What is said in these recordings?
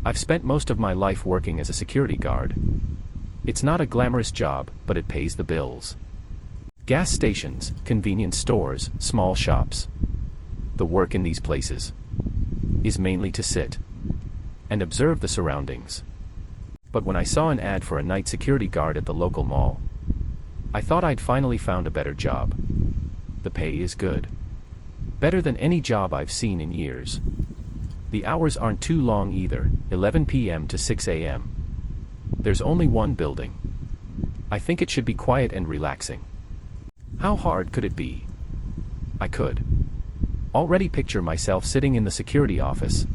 I've spent most of my life working as a security guard. It's not a glamorous job, but it pays the bills. Gas stations, convenience stores, small shops. The work in these places is mainly to sit and observe the surroundings. But when I saw an ad for a night security guard at the local mall, I thought I'd finally found a better job. The pay is good. Better than any job I've seen in years. The hours aren't too long either, 11 p.m. to 6 a.m. There's only one building. I think it should be quiet and relaxing. How hard could it be? I could already picture myself sitting in the security office,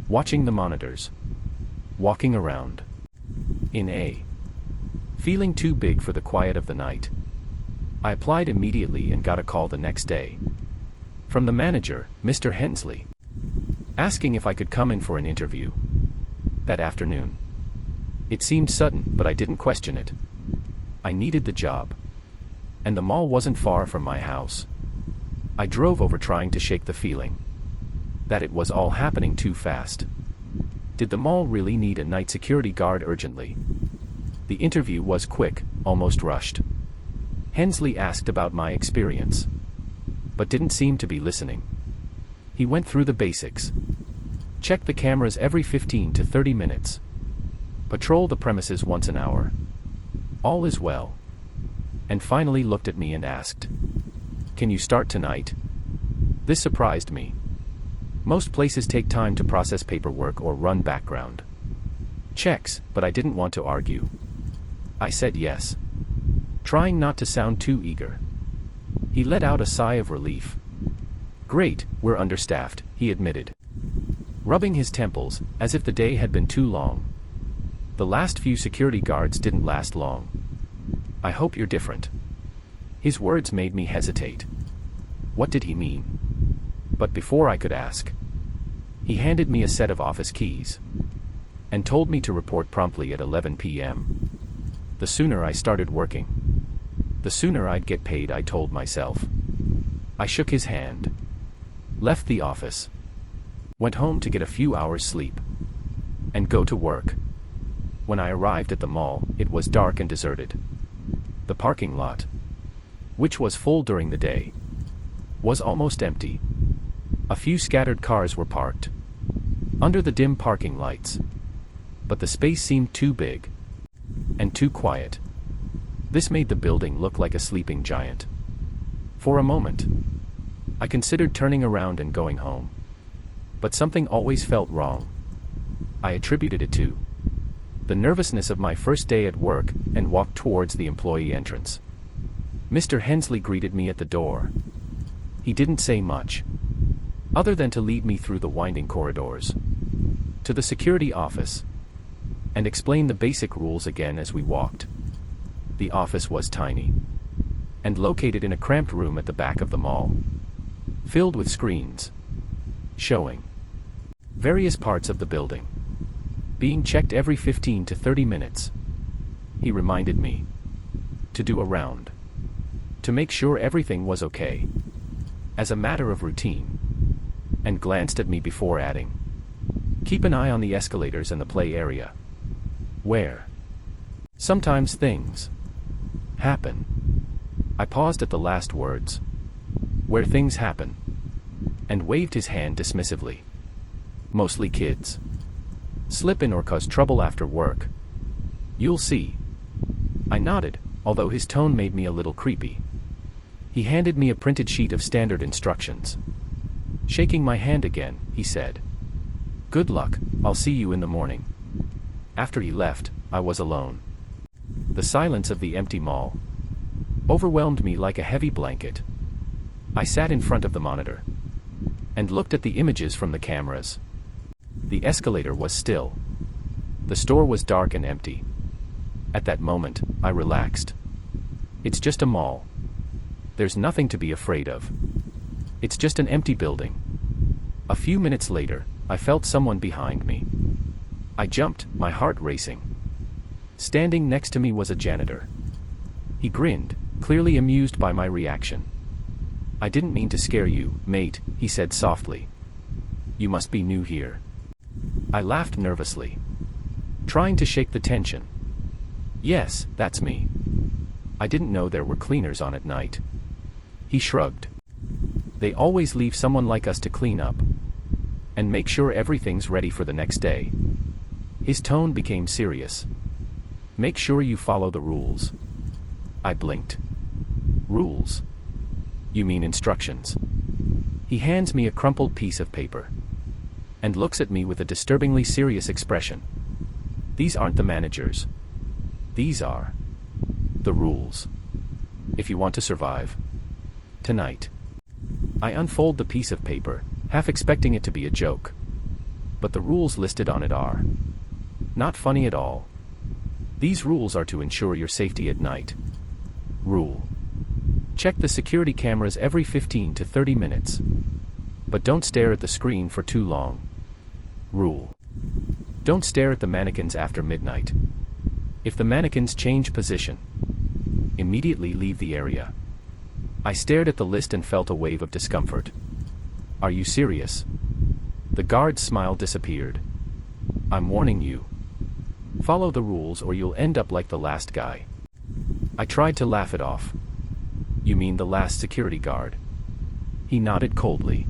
watching the monitors, walking around, in a feeling too big for the quiet of the night. I applied immediately and got a call the next day from the manager, Mr. Hensley, asking if I could come in for an interview that afternoon. It seemed sudden, but I didn't question it. I needed the job, and the mall wasn't far from my house. I drove over, trying to shake the feeling that it was all happening too fast. Did the mall really need a night security guard urgently? The interview was quick, almost rushed. Hensley asked about my experience, but didn't seem to be listening. He went through the basics. Check the cameras every 15 to 30 minutes. Patrol the premises once an hour. All is well. And finally looked at me and asked, "Can you start tonight?" This surprised me. Most places take time to process paperwork or run background checks, but I didn't want to argue. I said yes, trying not to sound too eager. He let out a sigh of relief. "Great, we're understaffed," he admitted, rubbing his temples, as if the day had been too long. "The last few security guards didn't last long. I hope you're different." His words made me hesitate. What did he mean? But before I could ask, he handed me a set of office keys and told me to report promptly at 11 p.m. The sooner I started working, the sooner I'd get paid, I told myself. I shook his hand, left the office, went home to get a few hours sleep, and go to work. When I arrived at the mall, it was dark and deserted. The parking lot, which was full during the day, was almost empty. A few scattered cars were parked under the dim parking lights, but the space seemed too big and too quiet. This made the building look like a sleeping giant. For a moment, I considered turning around and going home, but something always felt wrong. I attributed it to the nervousness of my first day at work and walked towards the employee entrance. Mr. Hensley greeted me at the door. He didn't say much, other than to lead me through the winding corridors to the security office and explain the basic rules again as we walked. The office was tiny and located in a cramped room at the back of the mall, filled with screens showing various parts of the building, being checked every 15 to 30 minutes. He reminded me to do a round to make sure everything was okay, as a matter of routine, and glanced at me before adding, "Keep an eye on the escalators and the play area, where sometimes things happen." I paused at the last words, "where things happen," and waved his hand dismissively. "Mostly kids slip in or cause trouble after work. You'll see." I nodded, although his tone made me a little creepy. He handed me a printed sheet of standard instructions. Shaking my hand again, he said, "Good luck, I'll see you in the morning." After he left, I was alone. The silence of the empty mall overwhelmed me like a heavy blanket. I sat in front of the monitor and looked at the images from the cameras. The escalator was still. The store was dark and empty. At that moment, I relaxed. It's just a mall. There's nothing to be afraid of. It's just an empty building. A few minutes later, I felt someone behind me. I jumped, my heart racing. Standing next to me was a janitor. He grinned, clearly amused by my reaction. "I didn't mean to scare you, mate," he said softly. "You must be new here." I laughed nervously, trying to shake the tension. Yes, that's me. I didn't know there were cleaners on at night. He shrugged. They always leave someone like us to clean up and make sure everything's ready for the next day. His tone became serious. Make sure you follow the rules. I blinked. Rules? You mean instructions? He hands me a crumpled piece of paper and looks at me with a disturbingly serious expression. These aren't the managers. These are the rules. If you want to survive tonight. I unfold the piece of paper, half expecting it to be a joke. But the rules listed on it are not funny at all. These rules are to ensure your safety at night. Rule: check the security cameras every 15 to 30 minutes. But don't stare at the screen for too long. Rule: don't stare at the mannequins after midnight. If the mannequins change position, immediately leave the area. I stared at the list and felt a wave of discomfort. Are you serious? The guard's smile disappeared. I'm warning you. Follow the rules or you'll end up like the last guy. I tried to laugh it off. You mean the last security guard? He nodded coldly.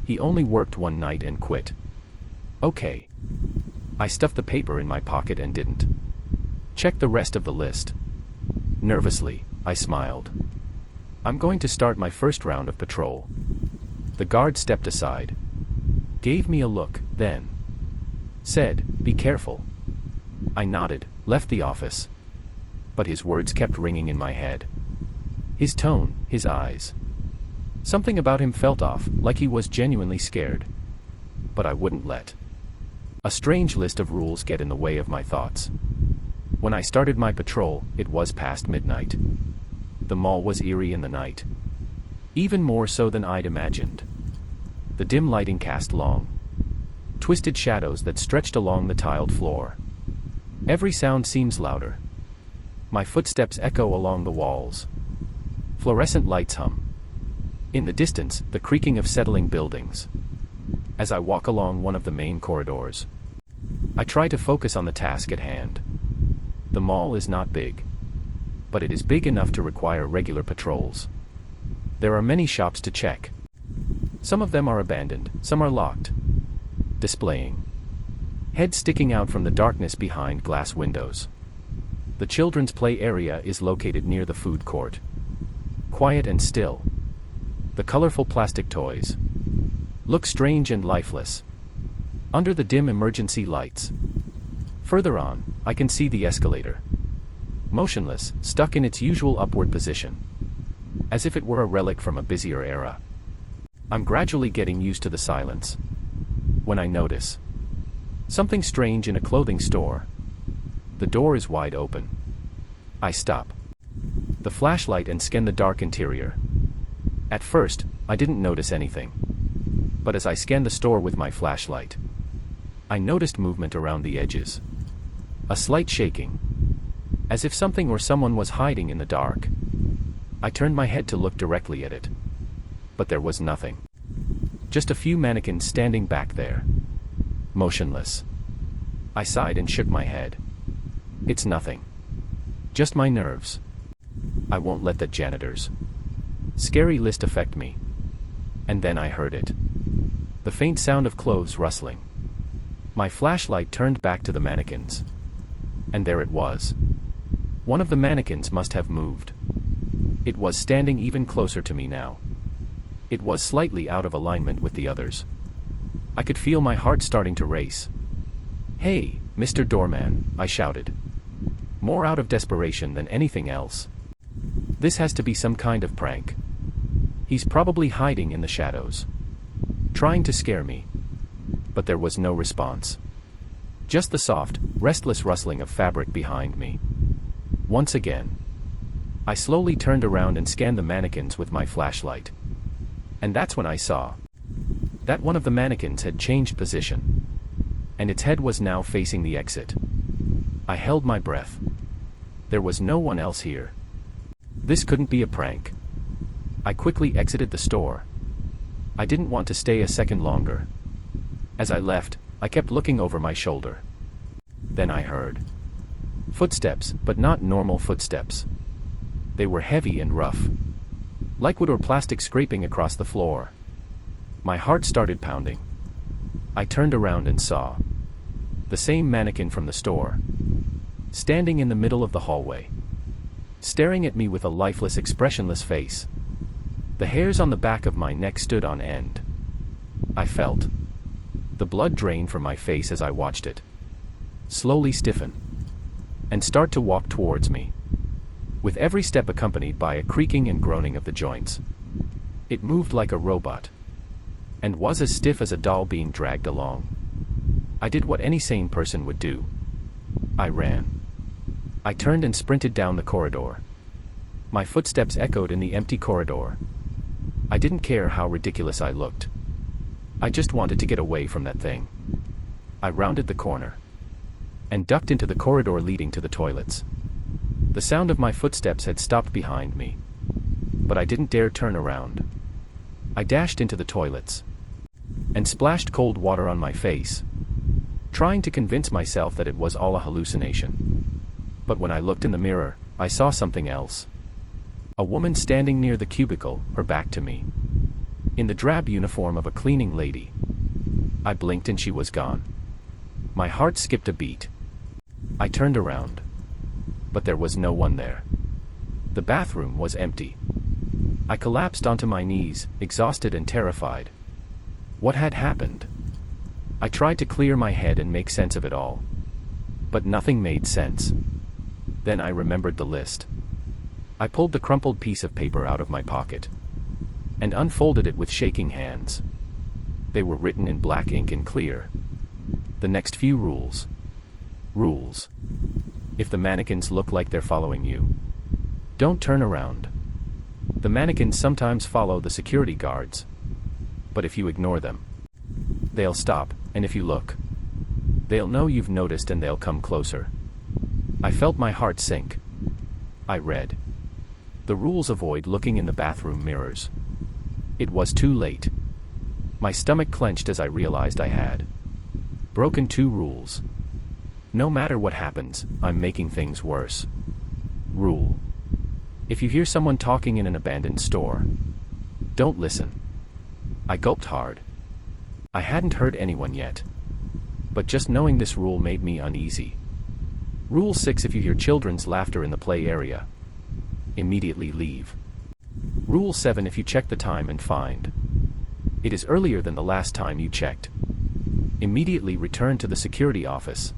He only worked one night and quit. Okay. I stuffed the paper in my pocket and didn't check the rest of the list. Nervously, I smiled. I'm going to start my first round of patrol. The guard stepped aside, gave me a look, then said, "Be careful." I nodded, left the office. But his words kept ringing in my head. His tone, his eyes. Something about him felt off, like he was genuinely scared. But I wouldn't let a strange list of rules get in the way of my thoughts. When I started my patrol, it was past midnight. The mall was eerie in the night. Even more so than I'd imagined. The dim lighting cast long, twisted shadows that stretched along the tiled floor. Every sound seems louder. My footsteps echo along the walls. Fluorescent lights hum. In the distance, the creaking of settling buildings. As I walk along one of the main corridors, I try to focus on the task at hand. The mall is not big, but it is big enough to require regular patrols. There are many shops to check. Some of them are abandoned, some are locked, displaying heads sticking out from the darkness behind glass windows. The children's play area is located near the food court. Quiet and still. The colorful plastic toys look strange and lifeless under the dim emergency lights. Further on, I can see the escalator, motionless, stuck in its usual upward position, as if it were a relic from a busier era. I'm gradually getting used to the silence, when I notice something strange in a clothing store. The door is wide open. I stop the flashlight and scan the dark interior. At first, I didn't notice anything. But as I scanned the store with my flashlight, I noticed movement around the edges. A slight shaking, as if something or someone was hiding in the dark. I turned my head to look directly at it. But there was nothing. Just a few mannequins standing back there, motionless. I sighed and shook my head. It's nothing. Just my nerves. I won't let that janitor's scary list affect me. And then I heard it. The faint sound of clothes rustling. My flashlight turned back to the mannequins. And there it was. One of the mannequins must have moved. It was standing even closer to me now. It was slightly out of alignment with the others. I could feel my heart starting to race. "Hey, Mr. Doorman," I shouted. More out of desperation than anything else. This has to be some kind of prank. He's probably hiding in the shadows, trying to scare me. But there was no response. Just the soft, restless rustling of fabric behind me. Once again, I slowly turned around and scanned the mannequins with my flashlight. And that's when I saw that one of the mannequins had changed position, and its head was now facing the exit. I held my breath. There was no one else here. This couldn't be a prank. I quickly exited the store. I didn't want to stay a second longer. As I left, I kept looking over my shoulder. Then I heard footsteps, but not normal footsteps. They were heavy and rough, like wood or plastic scraping across the floor. My heart started pounding. I turned around and saw the same mannequin from the store, standing in the middle of the hallway, staring at me with a lifeless, expressionless face. The hairs on the back of my neck stood on end. I felt the blood drain from my face as I watched it slowly stiffen and start to walk towards me, with every step accompanied by a creaking and groaning of the joints. It moved like a robot, and was as stiff as a doll being dragged along. I did what any sane person would do. I ran. I turned and sprinted down the corridor. My footsteps echoed in the empty corridor. I didn't care how ridiculous I looked. I just wanted to get away from that thing. I rounded the corner and ducked into the corridor leading to the toilets. The sound of my footsteps had stopped behind me, but I didn't dare turn around. I dashed into the toilets and splashed cold water on my face, trying to convince myself that it was all a hallucination. But when I looked in the mirror, I saw something else. A woman standing near the cubicle, her back to me, in the drab uniform of a cleaning lady. I blinked and she was gone. My heart skipped a beat. I turned around, but there was no one there. The bathroom was empty. I collapsed onto my knees, exhausted and terrified. What had happened? I tried to clear my head and make sense of it all, but nothing made sense. Then I remembered the list. I pulled the crumpled piece of paper out of my pocket and unfolded it with shaking hands. They were written in black ink and clear. The next few rules. Rules. If the mannequins look like they're following you, don't turn around. The mannequins sometimes follow the security guards, but if you ignore them, they'll stop, and if you look, they'll know you've noticed and they'll come closer. I felt my heart sink. I read the rules. Avoid looking in the bathroom mirrors. It was too late. My stomach clenched as I realized I had broken 2 rules. No matter what happens, I'm making things worse. Rule: if you hear someone talking in an abandoned store, don't listen. I gulped hard. I hadn't heard anyone yet, but just knowing this rule made me uneasy. Rule 6: if you hear children's laughter in the play area, immediately leave. Rule 7: if you check the time and find it is earlier than the last time you checked, immediately return to the security office.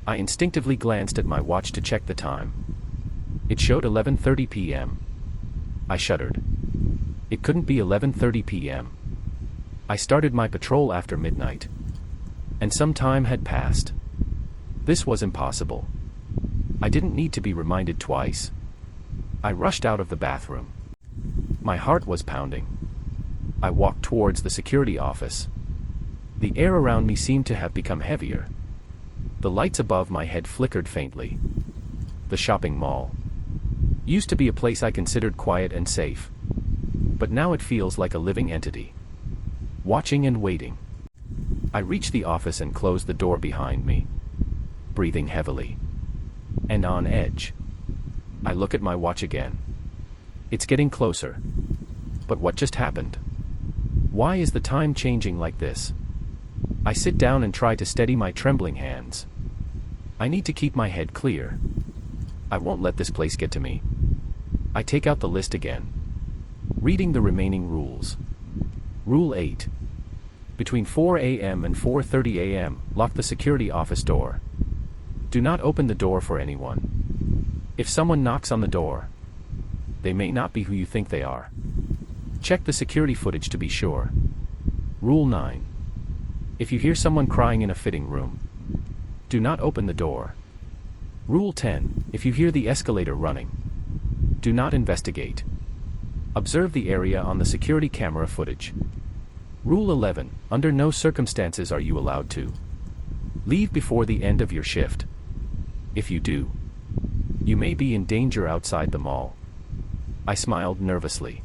I instinctively glanced at my watch to check the time. It showed 11:30 p.m. I shuddered. It couldn't be 11:30 p.m. I started my patrol after midnight, and some time had passed. This was impossible. I didn't need to be reminded twice. I rushed out of the bathroom. My heart was pounding. I walked towards the security office. The air around me seemed to have become heavier. The lights above my head flickered faintly. The shopping mall used to be a place I considered quiet and safe, but now it feels like a living entity, watching and waiting. I reached the office and closed the door behind me, breathing heavily and on edge. I look at my watch again. It's getting closer. But what just happened? Why is the time changing like this? I sit down and try to steady my trembling hands. I need to keep my head clear. I won't let this place get to me. I take out the list again, reading the remaining rules. Rule 8. Between 4 a.m. and 4:30 a.m., lock the security office door. Do not open the door for anyone. If someone knocks on the door, they may not be who you think they are. Check the security footage to be sure. Rule 9. If you hear someone crying in a fitting room, do not open the door. Rule 10. If you hear the escalator running, do not investigate. Observe the area on the security camera footage. Rule 11. Under no circumstances are you allowed to leave before the end of your shift. If you do, you may be in danger outside the mall. I smiled nervously.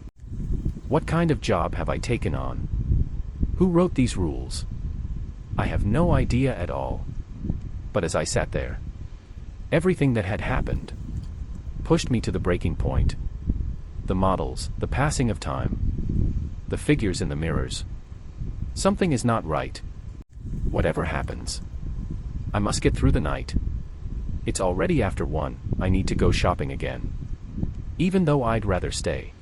What kind of job have I taken on? Who wrote these rules? I have no idea at all. But as I sat there, everything that had happened pushed me to the breaking point. The models, the passing of time, the figures in the mirrors. Something is not right. Whatever happens, I must get through the night. It's already after 1, I need to go shopping again. Even though I'd rather stay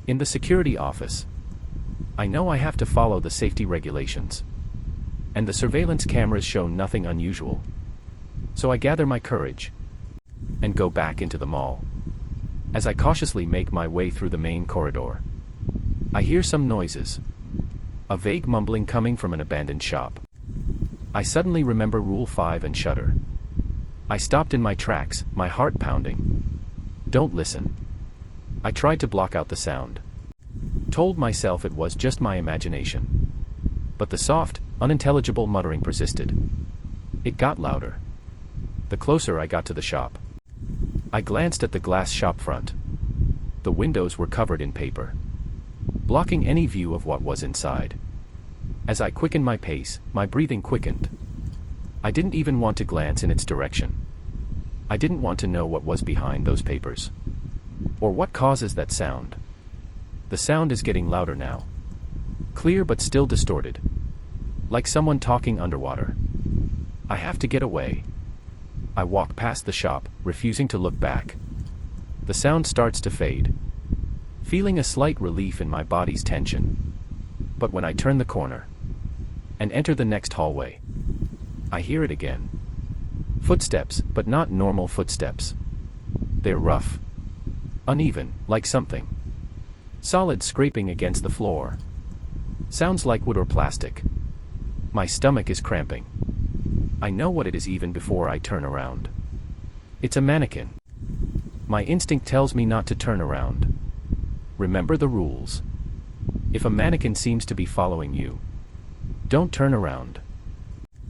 in the security office. I know I have to follow the safety regulations. And the surveillance cameras show nothing unusual. So I gather my courage and go back into the mall. As I cautiously make my way through the main corridor, I hear some noises. A vague mumbling coming from an abandoned shop. I suddenly remember Rule 5 and shudder. I stopped in my tracks, my heart pounding. Don't listen. I tried to block out the sound. Told myself it was just my imagination. But the soft, unintelligible muttering persisted. It got louder. The closer I got to the shop. I glanced at the glass shop front. The windows were covered in paper, blocking any view of what was inside. As I quickened my pace, my breathing quickened. I didn't even want to glance in its direction. I didn't want to know what was behind those papers. Or what causes that sound. The sound is getting louder now. Clear but still distorted. Like someone talking underwater. I have to get away. I walk past the shop, refusing to look back. The sound starts to fade. Feeling a slight relief in my body's tension. But when I turn the corner and enter the next hallway, I hear it again. Footsteps, but not normal footsteps. They're rough, uneven, like something solid scraping against the floor. Sounds like wood or plastic. My stomach is cramping. I know what it is even before I turn around. It's a mannequin. My instinct tells me not to turn around. Remember the rules. If a mannequin seems to be following you, don't turn around.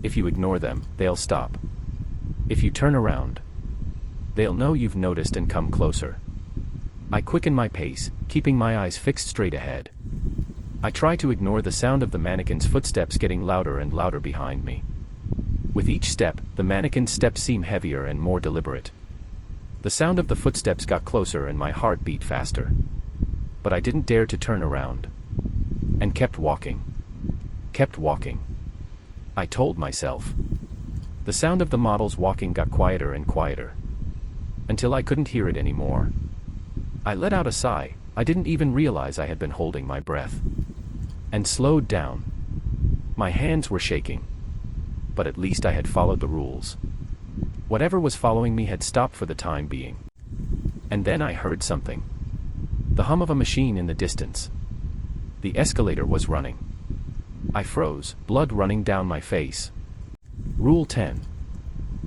If you ignore them, they'll stop. If you turn around, they'll know you've noticed and come closer. I quicken my pace, keeping my eyes fixed straight ahead. I try to ignore the sound of the mannequin's footsteps getting louder and louder behind me. With each step, the mannequin's steps seem heavier and more deliberate. The sound of the footsteps got closer and my heart beat faster. But I didn't dare to turn around. And kept walking. Kept walking. I told myself. The sound of the models walking got quieter and quieter. Until I couldn't hear it anymore. I let out a sigh. I didn't even realize I had been holding my breath. And slowed down. My hands were shaking. But at least I had followed the rules. Whatever was following me had stopped for the time being. And then I heard something. The hum of a machine in the distance. The escalator was running. I froze, blood running down my face. Rule 10.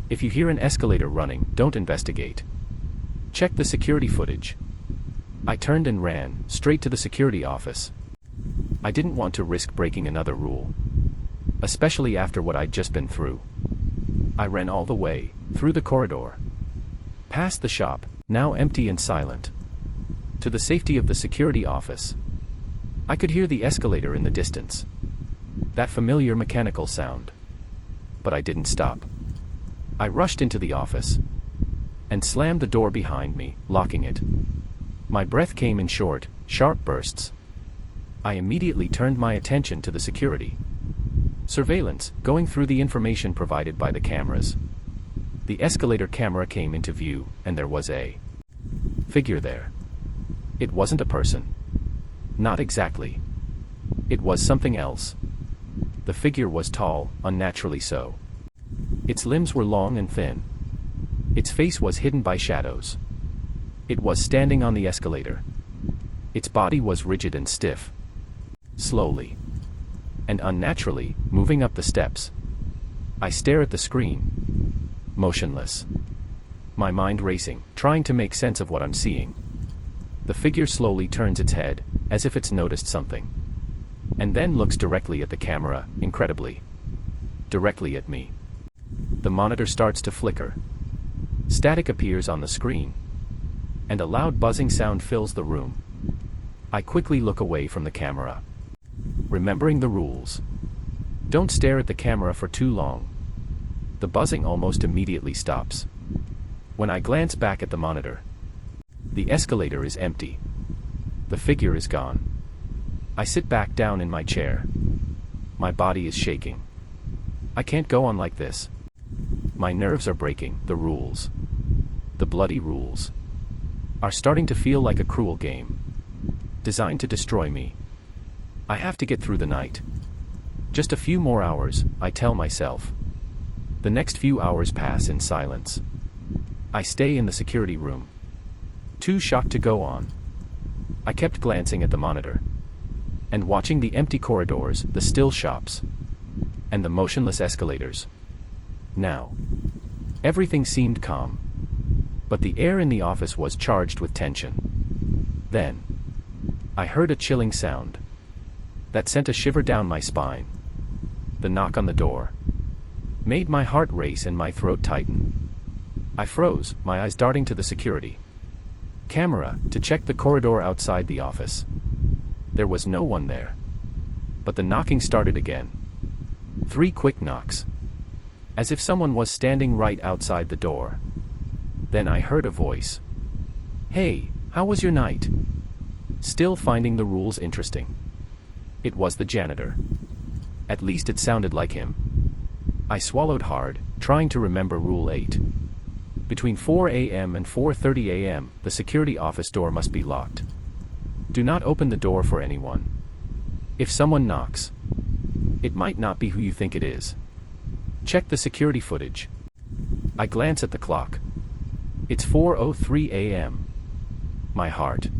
If you hear an escalator running, don't investigate. Check the security footage. I turned and ran, straight to the security office. I didn't want to risk breaking another rule. Especially after what I'd just been through. I ran all the way, through the corridor. Past the shop, now empty and silent. To the safety of the security office. I could hear the escalator in the distance. That familiar mechanical sound. But I didn't stop. I rushed into the office. And slammed the door behind me, locking it. My breath came in short, sharp bursts. I immediately turned my attention to the security. Surveillance, going through the information provided by the cameras. The escalator camera came into view, and there was a figure there. It wasn't a person. Not exactly. It was something else. The figure was tall, unnaturally so. Its limbs were long and thin. Its face was hidden by shadows. It was standing on the escalator. Its body was rigid and stiff. Slowly and unnaturally, moving up the steps. I stare at the screen. Motionless. My mind racing, trying to make sense of what I'm seeing. The figure slowly turns its head, as if it's noticed something. And then looks directly at the camera, incredibly. Directly at me. The monitor starts to flicker. Static appears on the screen. And a loud buzzing sound fills the room. I quickly look away from the camera. Remembering the rules. Don't stare at the camera for too long. The buzzing almost immediately stops. When I glance back at the monitor, the escalator is empty. The figure is gone. I sit back down in my chair. My body is shaking. I can't go on like this. My nerves are breaking. The rules, the bloody rules, are starting to feel like a cruel game, designed to destroy me. I have to get through the night. Just a few more hours, I tell myself. The next few hours pass in silence. I stay in the security room, too shocked to go on. I kept glancing at the monitor, and watching the empty corridors, the still shops, and the motionless escalators. Now, everything seemed calm, but the air in the office was charged with tension. Then, I heard a chilling sound that sent a shiver down my spine. The knock on the door made my heart race and my throat tighten. I froze, my eyes darting to the security camera to check the corridor outside the office. There was no one there. But the knocking started again. 3 quick knocks, as if someone was standing right outside the door. Then I heard a voice. "Hey, how was your night?" Still finding the rules interesting. It was the janitor. At least it sounded like him. I swallowed hard, trying to remember Rule 8. Between 4 a.m. and 4:30 a.m., the security office door must be locked. Do not open the door for anyone. If someone knocks, it might not be who you think it is. Check the security footage. I glance at the clock. It's 4:03 a.m. My heart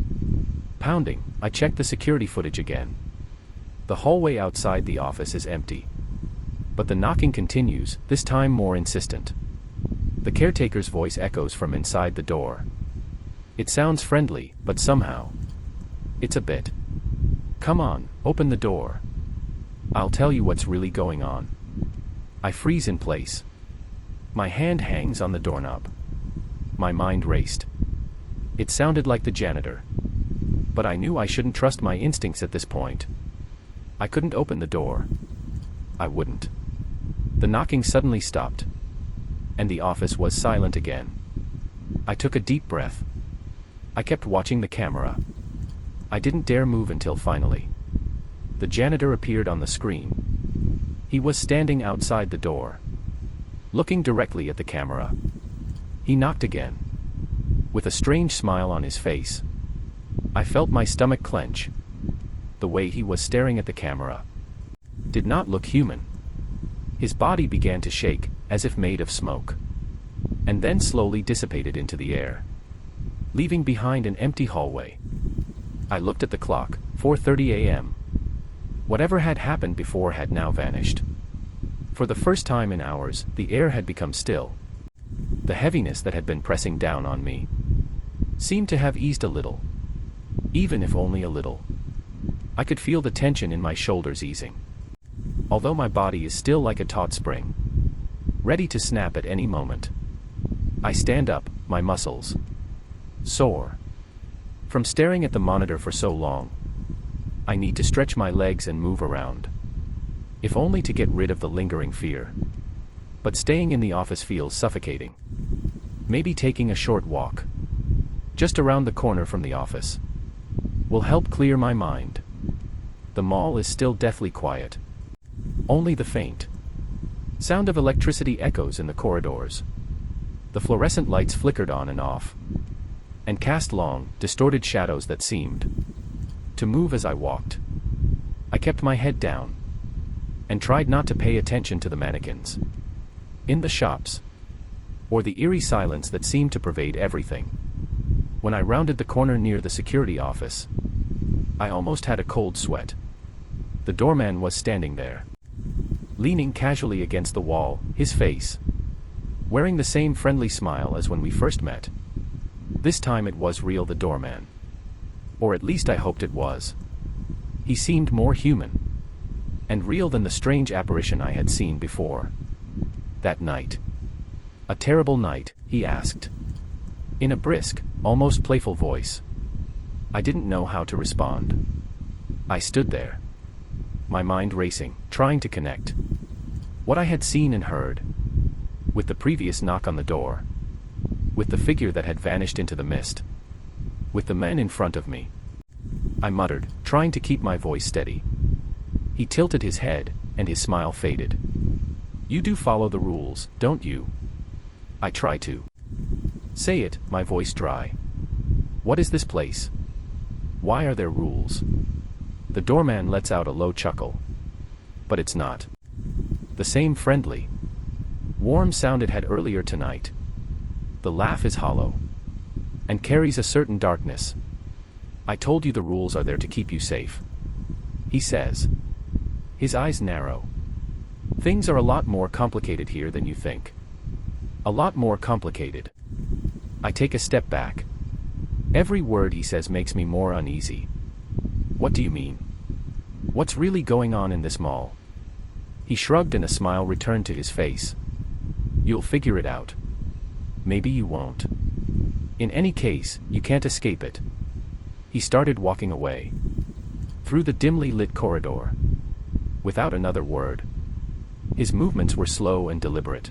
pounding, I check the security footage again. The hallway outside the office is empty. But the knocking continues, this time more insistent. The caretaker's voice echoes from inside the door. It sounds friendly, but somehow, it's a bit. "Come on, open the door. I'll tell you what's really going on." I freeze in place. My hand hangs on the doorknob. My mind raced. It sounded like the janitor. But I knew I shouldn't trust my instincts at this point. I couldn't open the door. I wouldn't. The knocking suddenly stopped, and the office was silent again. I took a deep breath. I kept watching the camera. I didn't dare move until finally the janitor appeared on the screen. He was standing outside the door, looking directly at the camera. He knocked again, with a strange smile on his face. I felt my stomach clench. The way he was staring at the camera did not look human. His body began to shake, as if made of smoke, and then slowly dissipated into the air, leaving behind an empty hallway. I looked at the clock, 4:30 a.m. Whatever had happened before had now vanished. For the first time in hours, the air had become still. The heaviness that had been pressing down on me seemed to have eased a little, even if only a little. I could feel the tension in my shoulders easing, although my body is still like a taut spring, ready to snap at any moment. I stand up, my muscles sore from staring at the monitor for so long. I need to stretch my legs and move around, if only to get rid of the lingering fear. But staying in the office feels suffocating. Maybe taking a short walk, just around the corner from the office, will help clear my mind. The mall is still deathly quiet. Only the faint sound of electricity echoes in the corridors. The fluorescent lights flickered on and off, and cast long, distorted shadows that seemed to move as I walked. I kept my head down, and tried not to pay attention to the mannequins in the shops, or the eerie silence that seemed to pervade everything. When I rounded the corner near the security office, I almost had a cold sweat. The doorman was standing there, leaning casually against the wall, his face wearing the same friendly smile as when we first met. This time it was real, the doorman. Or at least I hoped it was. He seemed more human and real than the strange apparition I had seen before. That night. A terrible night, he asked, in a brisk, almost playful voice. I didn't know how to respond. I stood there, my mind racing, trying to connect What I had seen and heard. With the previous knock on the door. With the figure that had vanished into the mist. With the man in front of me. I muttered, trying to keep my voice steady. He tilted his head, and his smile faded. You do follow the rules, don't you? I try to. Say it, my voice dry. What is this place? Why are there rules? The doorman lets out a low chuckle. But it's not. The same friendly, warm sound it had earlier tonight. The laugh is hollow. And carries a certain darkness. I told you the rules are there to keep you safe. He says. His eyes narrow. Things are a lot more complicated here than you think. A lot more complicated. I take a step back. Every word he says makes me more uneasy. What do you mean? What's really going on in this mall? He shrugged and a smile returned to his face. You'll figure it out. Maybe you won't. In any case, you can't escape it. He started walking away. Through the dimly lit corridor. Without another word. His movements were slow and deliberate.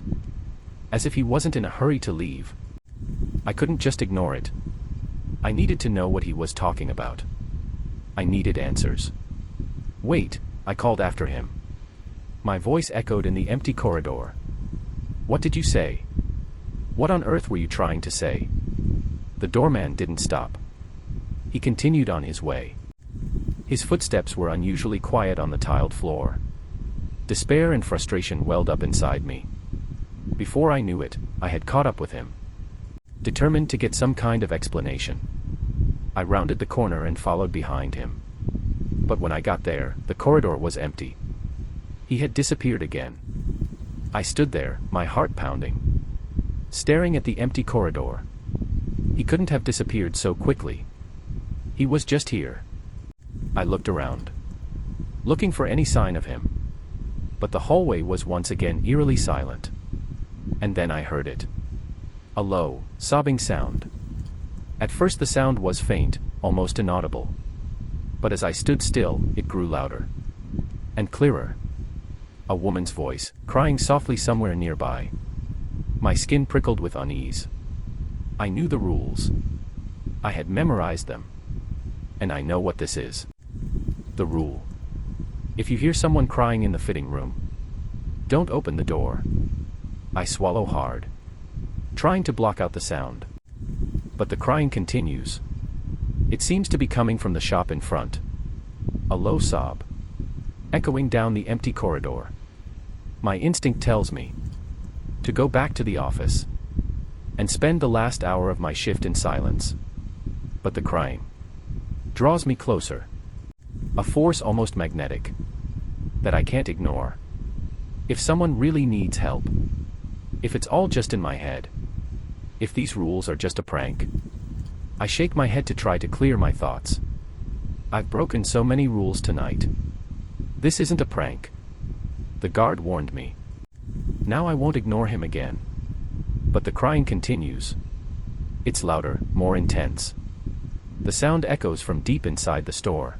As if he wasn't in a hurry to leave. I couldn't just ignore it. I needed to know what he was talking about. I needed answers. Wait, I called after him. My voice echoed in the empty corridor. What did you say? What on earth were you trying to say? The doorman didn't stop. He continued on his way. His footsteps were unusually quiet on the tiled floor. Despair and frustration welled up inside me. Before I knew it, I had caught up with him. Determined to get some kind of explanation. I rounded the corner and followed behind him. But when I got there, the corridor was empty. He had disappeared again. I stood there, my heart pounding. Staring at the empty corridor. He couldn't have disappeared so quickly. He was just here. I looked around. Looking for any sign of him. But the hallway was once again eerily silent. And then I heard it. A low, sobbing sound. At first the sound was faint, almost inaudible. But as I stood still, it grew louder. And clearer. A woman's voice, crying softly somewhere nearby. My skin prickled with unease. I knew the rules. I had memorized them. And I know what this is. The rule. If you hear someone crying in the fitting room, don't open the door. I swallow hard. Trying to block out the sound. But the crying continues. It seems to be coming from the shop in front. A low sob. Echoing down the empty corridor. My instinct tells me to go back to the office and spend the last hour of my shift in silence. But the crying draws me closer. A force almost magnetic that I can't ignore. If someone really needs help, if it's all just in my head, if these rules are just a prank, I shake my head to try to clear my thoughts. I've broken so many rules tonight. This isn't a prank. The guard warned me. Now I won't ignore him again. But the crying continues. It's louder, more intense. The sound echoes from deep inside the store.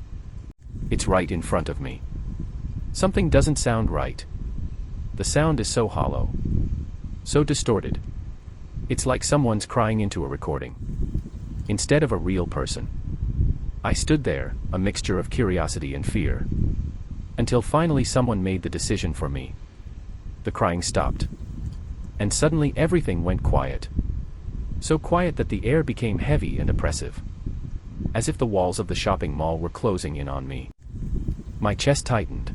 It's right in front of me. Something doesn't sound right. The sound is so hollow. So distorted. It's like someone's crying into a recording. Instead of a real person. I stood there, a mixture of curiosity and fear. Until finally someone made the decision for me. The crying stopped. And suddenly everything went quiet. So quiet that the air became heavy and oppressive. As if the walls of the shopping mall were closing in on me. My chest tightened.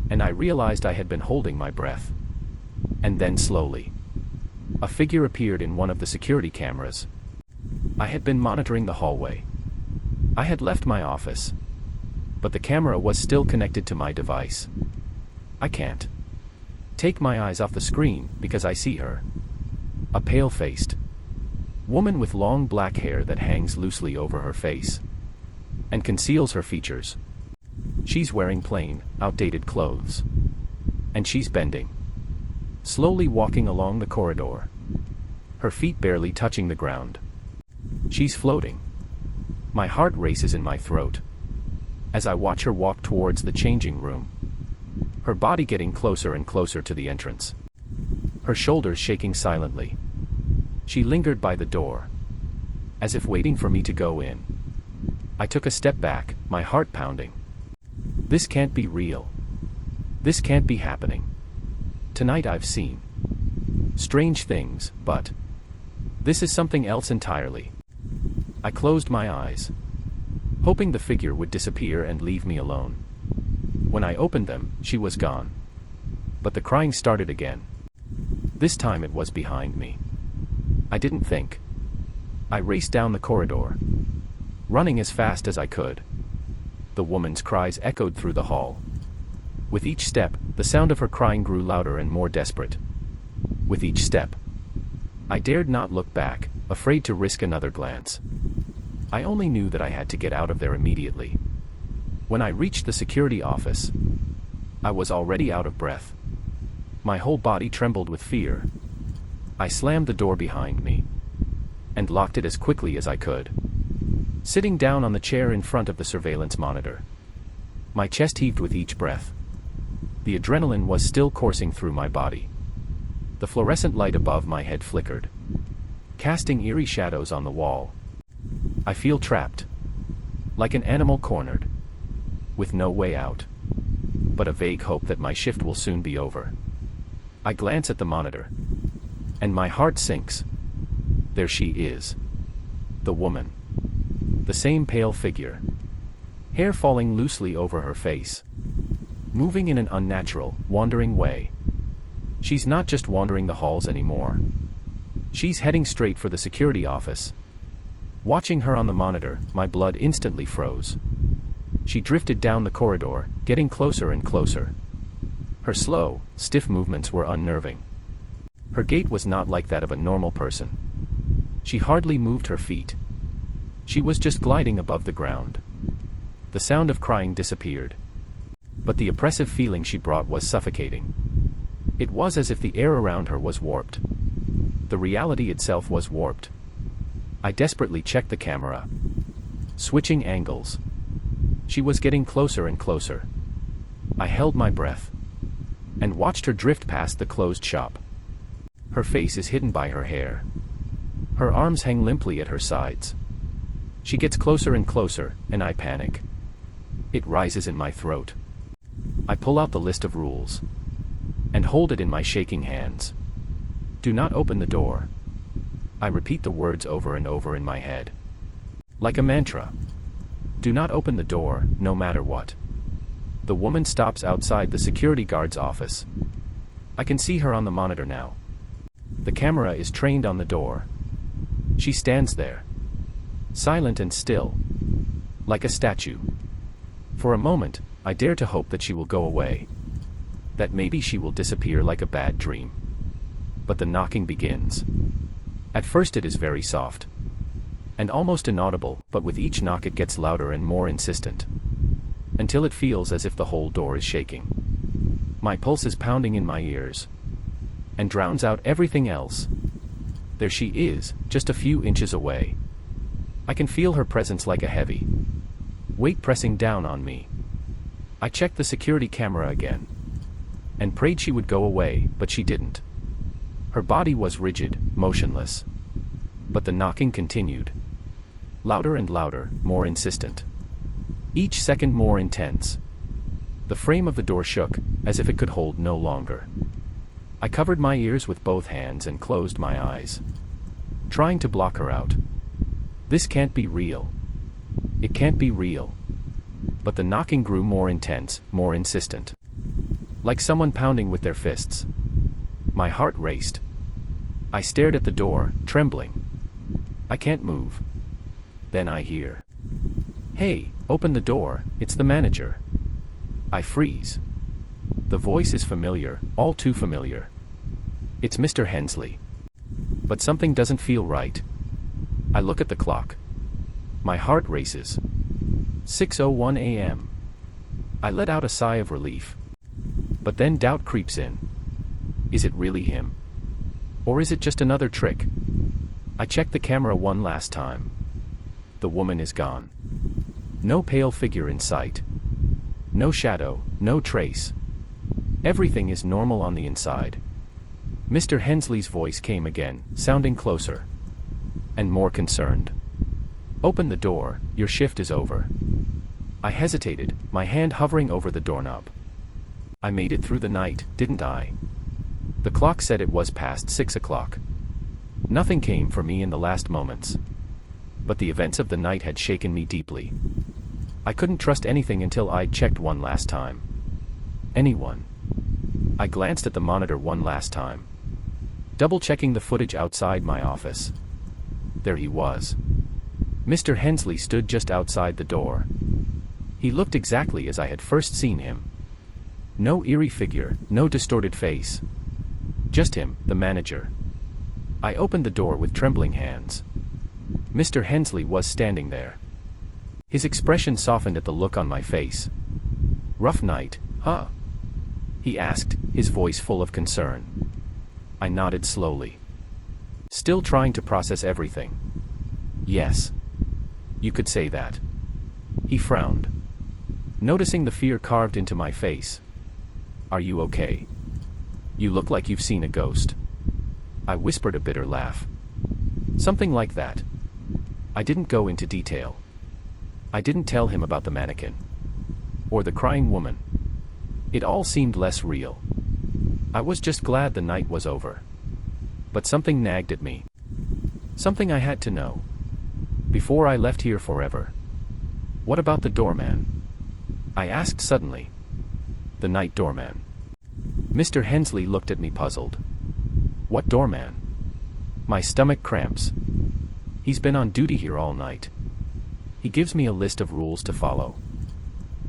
And I realized I had been holding my breath. And then slowly, a figure appeared in one of the security cameras. I had been monitoring the hallway. I had left my office. But the camera was still connected to my device. I can't take my eyes off the screen because I see her. A pale-faced woman with long black hair that hangs loosely over her face and conceals her features. She's wearing plain, outdated clothes. And she's bending. Slowly walking along the corridor. Her feet barely touching the ground. She's floating. My heart races in my throat. As I watch her walk towards the changing room. her body getting closer and closer to the entrance. Her shoulders shaking silently. She lingered by the door, as if waiting for me to go in. I took a step back, my heart pounding. This can't be real. This can't be happening. Tonight I've seen strange things, but this is something else entirely. I closed my eyes, hoping the figure would disappear and leave me alone. When I opened them, she was gone. But the crying started again. This time it was behind me. I didn't think. I raced down the corridor, running as fast as I could. The woman's cries echoed through the hall. With each step, the sound of her crying grew louder and more desperate. With each step, I dared not look back, afraid to risk another glance. I only knew that I had to get out of there immediately. When I reached the security office, I was already out of breath. My whole body trembled with fear. I slammed the door behind me and locked it as quickly as I could. Sitting down on the chair in front of the surveillance monitor, my chest heaved with each breath. The adrenaline was still coursing through my body. The fluorescent light above my head flickered, casting eerie shadows on the wall. I feel trapped, like an animal cornered, with no way out, but a vague hope that my shift will soon be over. I glance at the monitor, and my heart sinks. There she is. The woman. The same pale figure. Hair falling loosely over her face. Moving in an unnatural, wandering way. She's not just wandering the halls anymore. She's heading straight for the security office. Watching her on the monitor, my blood instantly froze. She drifted down the corridor, getting closer and closer. Her slow, stiff movements were unnerving. Her gait was not like that of a normal person. She hardly moved her feet. She was just gliding above the ground. The sound of crying disappeared. But the oppressive feeling she brought was suffocating. It was as if the air around her was warped. The reality itself was warped. I desperately checked the camera, switching angles. She was getting closer and closer. I held my breath and watched her drift past the closed shop. Her face is hidden by her hair. Her arms hang limply at her sides. She gets closer and closer, and I panic. It rises in my throat. I pull out the list of rules and hold it in my shaking hands. Do not open the door. I repeat the words over and over in my head, like a mantra. Do not open the door, no matter what. The woman stops outside the security guard's office. I can see her on the monitor now. The camera is trained on the door. She stands there, silent and still, like a statue. For a moment, I dare to hope that she will go away, that maybe she will disappear like a bad dream. But the knocking begins. At first it is very soft and almost inaudible, but with each knock it gets louder and more insistent, until it feels as if the whole door is shaking. My pulse is pounding in my ears and drowns out everything else. There she is, just a few inches away. I can feel her presence like a heavy weight pressing down on me. I checked the security camera again and prayed she would go away, but she didn't. Her body was rigid, motionless. But the knocking continued. Louder and louder, more insistent. Each second more intense. The frame of the door shook, as if it could hold no longer. I covered my ears with both hands and closed my eyes, trying to block her out. This can't be real. It can't be real. But the knocking grew more intense, more insistent. Like someone pounding with their fists. My heart raced. I stared at the door, trembling. I can't move. Then I hear, "Hey, open the door, it's the manager." I freeze. The voice is familiar, all too familiar. It's Mr. Hensley. But something doesn't feel right. I look at the clock. My heart races. 6:01 a.m. I let out a sigh of relief. But then doubt creeps in. Is it really him? Or is it just another trick? I check the camera one last time. The woman is gone. No pale figure in sight. No shadow, no trace. Everything is normal on the inside. Mr. Hensley's voice came again, sounding closer. And more concerned. Open the door, your shift is over. I hesitated, my hand hovering over the doorknob. I made it through the night, didn't I? The clock said it was past 6 o'clock. Nothing came for me in the last moments. But the events of the night had shaken me deeply. I couldn't trust anything until I'd checked one last time. Anyone. I glanced at the monitor one last time. Double-checking the footage outside my office. There he was. Mr. Hensley stood just outside the door. He looked exactly as I had first seen him. No eerie figure, no distorted face. Just him, the manager. I opened the door with trembling hands. Mr. Hensley was standing there. His expression softened at the look on my face. Rough night, huh? He asked, his voice full of concern. I nodded slowly. Still trying to process everything. Yes. You could say that. He frowned. Noticing the fear carved into my face. Are you okay? You look like you've seen a ghost. I whispered a bitter laugh. Something like that. I didn't go into detail. I didn't tell him about the mannequin. Or the crying woman. It all seemed less real. I was just glad the night was over. But something nagged at me. Something I had to know. Before I left here forever. What about the doorman? I asked suddenly. The night doorman. Mr. Hensley looked at me puzzled. What doorman? My stomach cramps. He's been on duty here all night. He gives me a list of rules to follow.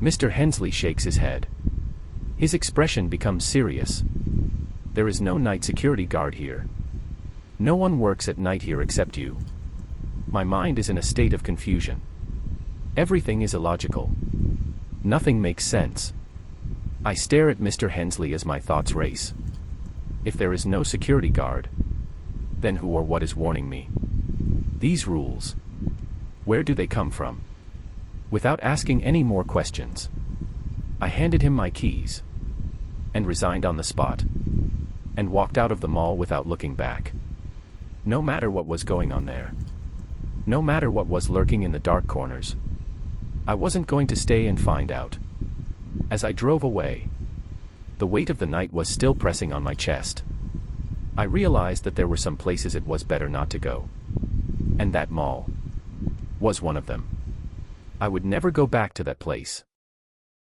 Mr. Hensley shakes his head. His expression becomes serious. There is no night security guard here. No one works at night here except you. My mind is in a state of confusion. Everything is illogical. Nothing makes sense. I stare at Mr. Hensley as my thoughts race. If there is no security guard, then who or what is warning me? These rules. Where do they come from? Without asking any more questions, I handed him my keys. And resigned on the spot. And walked out of the mall without looking back. No matter what was going on there. No matter what was lurking in the dark corners. I wasn't going to stay and find out. As I drove away, the weight of the night was still pressing on my chest. I realized that there were some places it was better not to go. And that mall was one of them. I would never go back to that place.